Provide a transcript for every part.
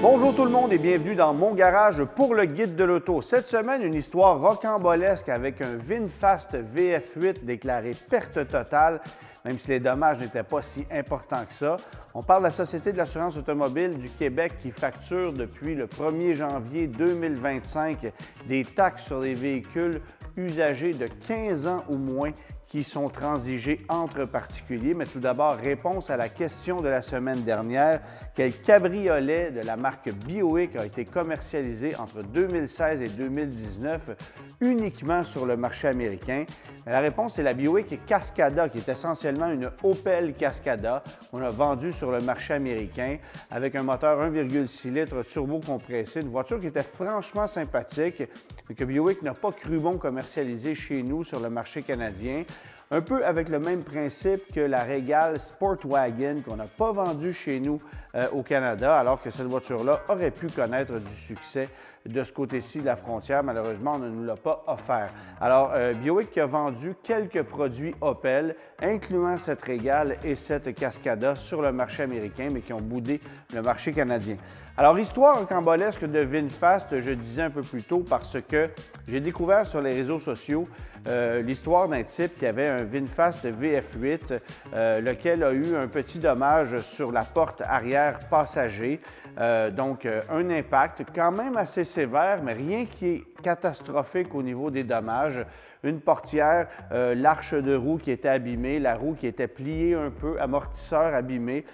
Bonjour tout le monde et bienvenue dans mon garage pour le guide de l'auto. Cette semaine, une histoire rocambolesque avec un VinFast VF8 déclaré perte totale, même si les dommages n'étaient pas si importants que ça. On parle de la Société de l'assurance automobile du Québec qui facture depuis le 1er janvier 2025 des taxes sur les véhicules usagés de 15 ans ou moins qui sont transigés entre particuliers. Mais tout d'abord, réponse à la question de la semaine dernière. Quel cabriolet de la marque Buick a été commercialisé entre 2016 et 2019 uniquement sur le marché américain? La réponse est la Buick Cascada, qui est essentiellement une Opel Cascada qu'on a vendue sur le marché américain avec un moteur 1,6 litres turbo-compressé, une voiture qui était franchement sympathique, mais que Buick n'a pas cru bon commercialiser chez nous sur le marché canadien. Un peu avec le même principe que la Regal Sportwagon qu'on n'a pas vendue chez nous au Canada, alors que cette voiture-là aurait pu connaître du succès de ce côté-ci de la frontière. Malheureusement, on ne nous l'a pas offert. Alors, Buick a vendu quelques produits Opel, incluant cette Regal et cette Cascada sur le marché américain, mais qui ont boudé le marché canadien. Alors, histoire rocambolesque de VinFast, je disais un peu plus tôt, parce que j'ai découvert sur les réseaux sociaux l'histoire d'un type qui avait un VinFast VF8, lequel a eu un petit dommage sur la porte arrière passager. Donc, un impact quand même assez sévère, mais rien qui est catastrophique au niveau des dommages. Une portière, l'arche de roue qui était abîmée, la roue qui était pliée un peu, amortisseur abîmé,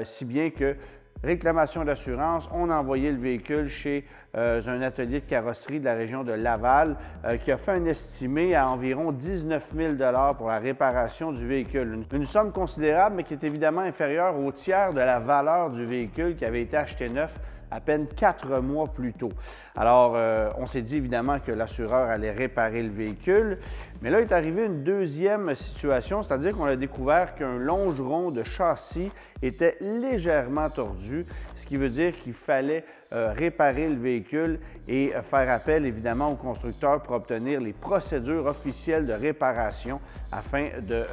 si bien que réclamation d'assurance, on a envoyé le véhicule chez un atelier de carrosserie de la région de Laval qui a fait un estimé à environ 19 000 $ pour la réparation du véhicule. Une somme considérable, mais qui est évidemment inférieure au tiers de la valeur du véhicule qui avait été acheté neuf à peine 4 mois plus tôt. Alors, on s'est dit évidemment que l'assureur allait réparer le véhicule, mais là est arrivée une deuxième situation, c'est-à-dire qu'on a découvert qu'un longeron de châssis était légèrement tordu, ce qui veut dire qu'il fallait réparer le véhicule et faire appel évidemment au constructeur pour obtenir les procédures officielles de réparation afin de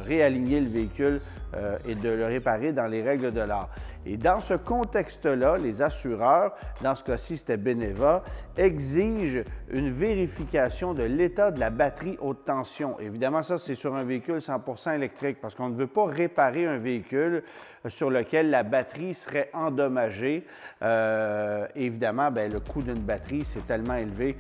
réaligner le véhicule et de le réparer dans les règles de l'art. Et dans ce contexte-là, les assureurs, dans ce cas-ci c'était Beneva, exigent une vérification de l'état de la batterie haute tension. Évidemment, ça c'est sur un véhicule 100% électrique parce qu'on ne veut pas réparer un véhicule sur lequel la batterie serait endommagée. Évidemment, bien, le coût d'une batterie, c'est tellement élevé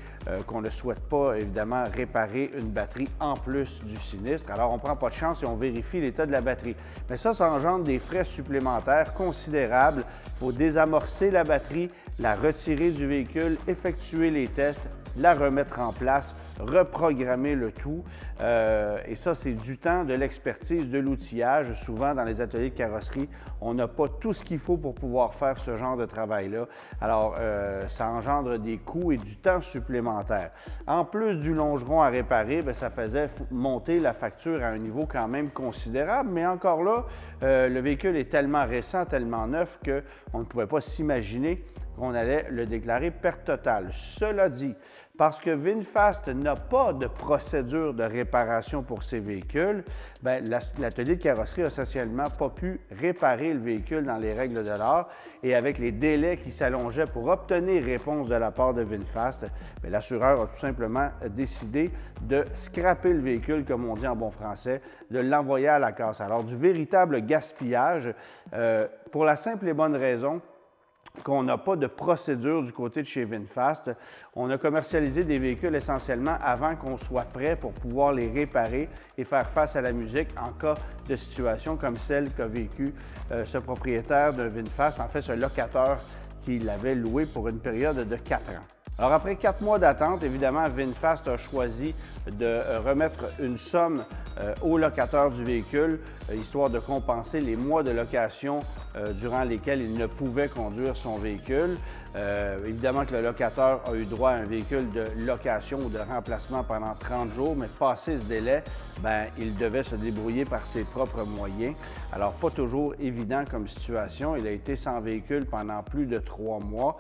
qu'on ne souhaite pas, évidemment, réparer une batterie en plus du sinistre. Alors, on ne prend pas de chance et on vérifie l'état de la batterie. Mais ça engendre des frais supplémentaires considérables. Il faut désamorcer la batterie, la retirer du véhicule, effectuer les tests, la remettre en place, reprogrammer le tout. Et ça, c'est du temps, de l'expertise, de l'outillage. Souvent, dans les ateliers de carrosserie, on n'a pas tout ce qu'il faut pour pouvoir faire ce genre de travail-là. Alors, ça engendre des coûts et du temps supplémentaire. En plus du longeron à réparer, bien, ça faisait monter la facture à un niveau quand même considérable. Mais encore là, le véhicule est tellement récent, tellement neuf qu'on ne pouvait pas s'imaginer qu'on allait le déclarer perte totale. Cela dit, parce que VinFast n'a pas de procédure de réparation pour ses véhicules, l'atelier de carrosserie n'a essentiellement pas pu réparer le véhicule dans les règles de l'art et avec les délais qui s'allongeaient pour obtenir réponse de la part de VinFast, l'assureur a tout simplement décidé de scraper le véhicule, comme on dit en bon français, de l'envoyer à la casse. Alors, du véritable gaspillage pour la simple et bonne raison qu'on n'a pas de procédure du côté de chez VinFast. On a commercialisé des véhicules essentiellement avant qu'on soit prêt pour pouvoir les réparer et faire face à la musique en cas de situation comme celle qu'a vécu ce propriétaire de VinFast, en fait ce locateur qui l'avait loué pour une période de 4 ans. Alors, après 4 mois d'attente, évidemment, VinFast a choisi de remettre une somme au locataire du véhicule, histoire de compenser les mois de location durant lesquels il ne pouvait conduire son véhicule. Évidemment que le locataire a eu droit à un véhicule de location ou de remplacement pendant 30 jours, mais passé ce délai, ben, il devait se débrouiller par ses propres moyens. Alors, pas toujours évident comme situation. Il a été sans véhicule pendant plus de 3 mois,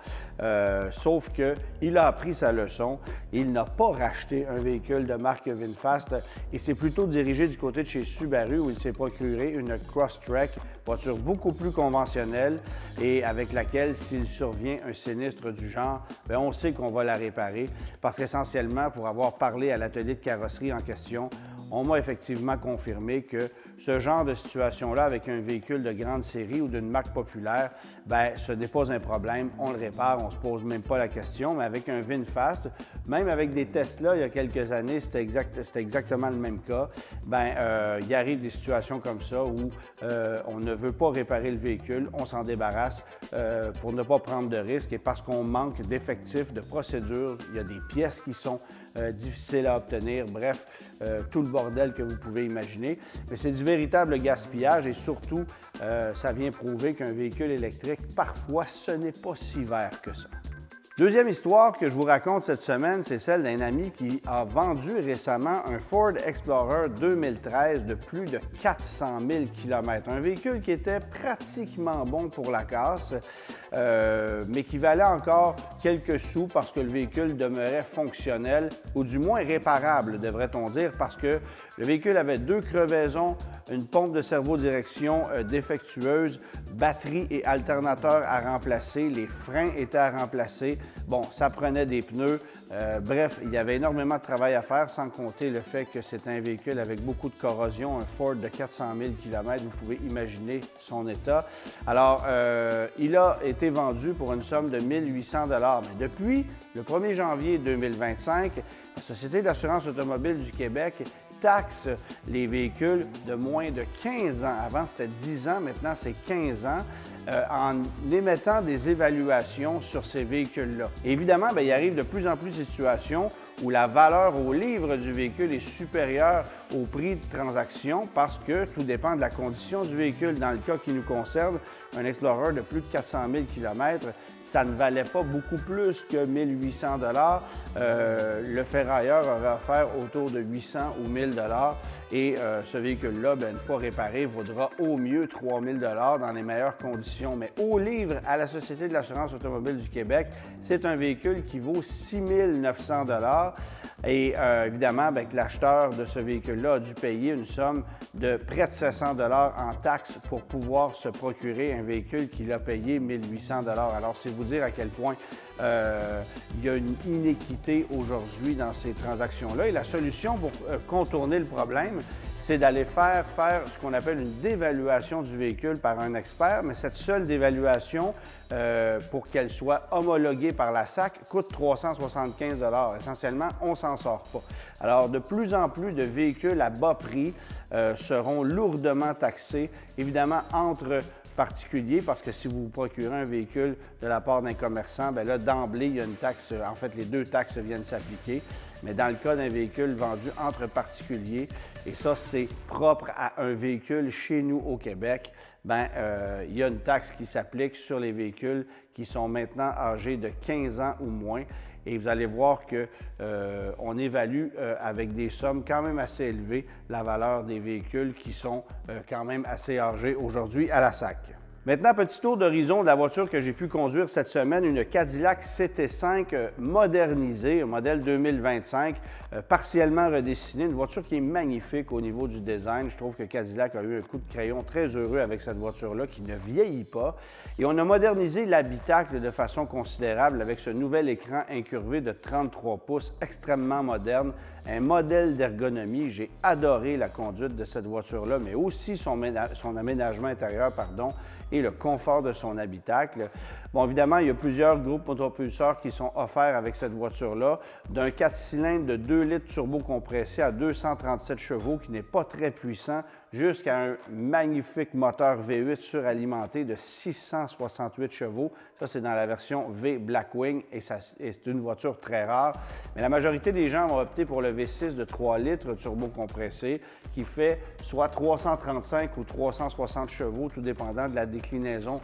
sauf qu'il a appris sa leçon. Il n'a pas racheté un véhicule de marque VinFast et s'est plutôt dirigé du côté de chez Subaru où il s'est procuré une Crosstrek, voiture beaucoup plus conventionnelle et avec laquelle, s'il survient un sinistre du genre, bien, on sait qu'on va la réparer parce qu'essentiellement, pour avoir parlé à l'atelier de carrosserie en question, on m'a effectivement confirmé que ce genre de situation-là, avec un véhicule de grande série ou d'une marque populaire, bien, ce n'est pas un problème, on le répare, on ne se pose même pas la question, mais avec un VinFast, même avec des Tesla, il y a quelques années, c'était exactement le même cas, bien, il arrive des situations comme ça où on ne veut pas réparer le véhicule, on s'en débarrasse pour ne pas prendre de risques et parce qu'on manque d'effectifs, de procédures, il y a des pièces qui sont difficiles à obtenir, bref, tout le bordel que vous pouvez imaginer. Mais c'est du véritable gaspillage et surtout, ça vient prouver qu'un véhicule électrique, parfois, ce n'est pas si vert que ça. Deuxième histoire que je vous raconte cette semaine, c'est celle d'un ami qui a vendu récemment un Ford Explorer 2013 de plus de 400 000 km. Un véhicule qui était pratiquement bon pour la casse, mais qui valait encore quelques sous parce que le véhicule demeurait fonctionnel, ou du moins réparable, devrait-on dire, parce que le véhicule avait 2 crevaisons, une pompe de servo-direction défectueuse, batterie et alternateur à remplacer, les freins étaient à remplacer. Bon, ça prenait des pneus. Bref, il y avait énormément de travail à faire, sans compter le fait que c'est un véhicule avec beaucoup de corrosion, un Ford de 400 000 km, vous pouvez imaginer son état. Alors, il a été vendu pour une somme de 1 800 $. Mais depuis le 1er janvier 2025, la Société d'assurance automobile du Québec taxe les véhicules de moins de 15 ans. Avant, c'était 10 ans, maintenant, c'est 15 ans. En émettant des évaluations sur ces véhicules-là. Évidemment, bien, il arrive de plus en plus de situations où la valeur au livre du véhicule est supérieure au prix de transaction parce que tout dépend de la condition du véhicule. Dans le cas qui nous concerne, un Explorer de plus de 400 000 km, ça ne valait pas beaucoup plus que 1 800 $. Le ferrailleur aurait offert autour de 800 ou 1 000 $ et ce véhicule-là, une fois réparé, vaudra au mieux 3 000 $ dans les meilleures conditions. Mais au livre à la Société de l'assurance automobile du Québec, c'est un véhicule qui vaut 6 900 $ et évidemment, l'acheteur de ce véhicule-là a dû payer une somme de près de 700 $ en taxes pour pouvoir se procurer un véhicule qu'il a payé 1 800 $. Alors, c'est vous dire à quel point il y a une inéquité aujourd'hui dans ces transactions-là. Et la solution pour contourner le problème, c'est d'aller faire ce qu'on appelle une dévaluation du véhicule par un expert, mais cette seule dévaluation, pour qu'elle soit homologuée par la SAC, coûte 375 $. Essentiellement, on ne s'en sort pas. Alors, de plus en plus de véhicules à bas prix seront lourdement taxés, évidemment, entre particulier parce que si vous vous procurez un véhicule de la part d'un commerçant, bien là, d'emblée, il y a une taxe, en fait, les 2 taxes viennent s'appliquer. Mais dans le cas d'un véhicule vendu entre particuliers, et ça, c'est propre à un véhicule chez nous au Québec, bien, il y a une taxe qui s'applique sur les véhicules qui sont maintenant âgés de 15 ans ou moins. Et vous allez voir qu'on évalue avec des sommes quand même assez élevées la valeur des véhicules qui sont quand même assez âgés aujourd'hui à la SAC. Maintenant, petit tour d'horizon de la voiture que j'ai pu conduire cette semaine, une Cadillac CT5 modernisée, modèle 2025, partiellement redessinée, une voiture qui est magnifique au niveau du design. Je trouve que Cadillac a eu un coup de crayon très heureux avec cette voiture-là qui ne vieillit pas. Et on a modernisé l'habitacle de façon considérable avec ce nouvel écran incurvé de 33 pouces, extrêmement moderne, un modèle d'ergonomie. J'ai adoré la conduite de cette voiture-là, mais aussi son aménagement intérieur, et le confort de son habitacle. Bon, évidemment, il y a plusieurs groupes motopulseurs qui sont offerts avec cette voiture-là, d'un 4 cylindres de 2 litres turbo-compressé à 237 chevaux, qui n'est pas très puissant, jusqu'à un magnifique moteur V8 suralimenté de 668 chevaux. Ça, c'est dans la version V Blackwing et c'est une voiture très rare. Mais la majorité des gens ont opté pour le V6 de 3 litres turbo-compressé qui fait soit 335 ou 360 chevaux, tout dépendant de la déclinaison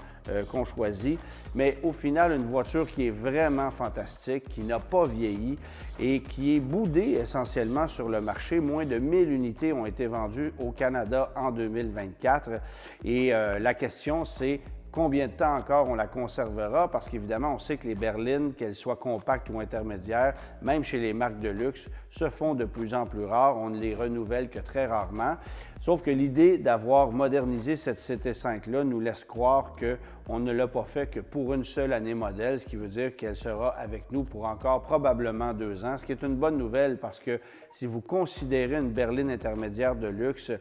qu'on choisit. Mais au final, une voiture qui est vraiment fantastique, qui n'a pas vieilli et qui est boudée essentiellement sur le marché. Moins de 1000 unités ont été vendues au Canada en 2024. Et la question, c'est combien de temps encore on la conservera? Parce qu'évidemment, on sait que les berlines, qu'elles soient compactes ou intermédiaires, même chez les marques de luxe, se font de plus en plus rares. On ne les renouvelle que très rarement. Sauf que l'idée d'avoir modernisé cette CT5-là nous laisse croire qu'on ne l'a pas fait que pour une seule année modèle, ce qui veut dire qu'elle sera avec nous pour encore probablement 2 ans, ce qui est une bonne nouvelle parce que si vous considérez une berline intermédiaire de luxe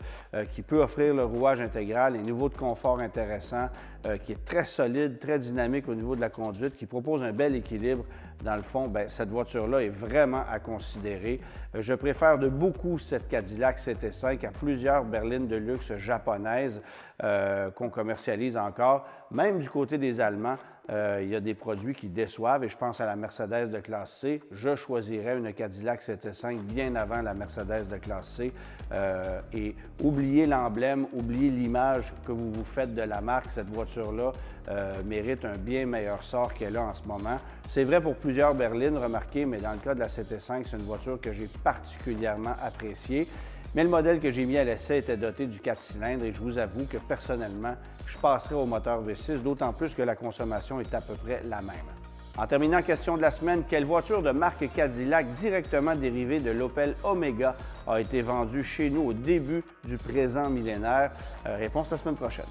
qui peut offrir le rouage intégral, un niveau de confort intéressant, qui est très solide, très dynamique au niveau de la conduite, qui propose un bel équilibre, dans le fond, bien, cette voiture-là est vraiment à considérer. Je préfère de beaucoup cette Cadillac CT5 à plusieurs berlines de luxe japonaises qu'on commercialise encore. Même du côté des Allemands, il y a des produits qui déçoivent et je pense à la Mercedes de classe C. Je choisirais une Cadillac CT5 bien avant la Mercedes de classe C. Et oubliez l'emblème, oubliez l'image que vous vous faites de la marque. Cette voiture-là mérite un bien meilleur sort qu'elle a en ce moment. C'est vrai pour plusieurs berlines, remarquez, mais dans le cas de la CT5, c'est une voiture que j'ai particulièrement appréciée. Mais le modèle que j'ai mis à l'essai était doté du 4 cylindres et je vous avoue que personnellement, je passerai au moteur V6, d'autant plus que la consommation est à peu près la même. En terminant, question de la semaine, quelle voiture de marque Cadillac directement dérivée de l'Opel Omega a été vendue chez nous au début du présent millénaire? Réponse la semaine prochaine.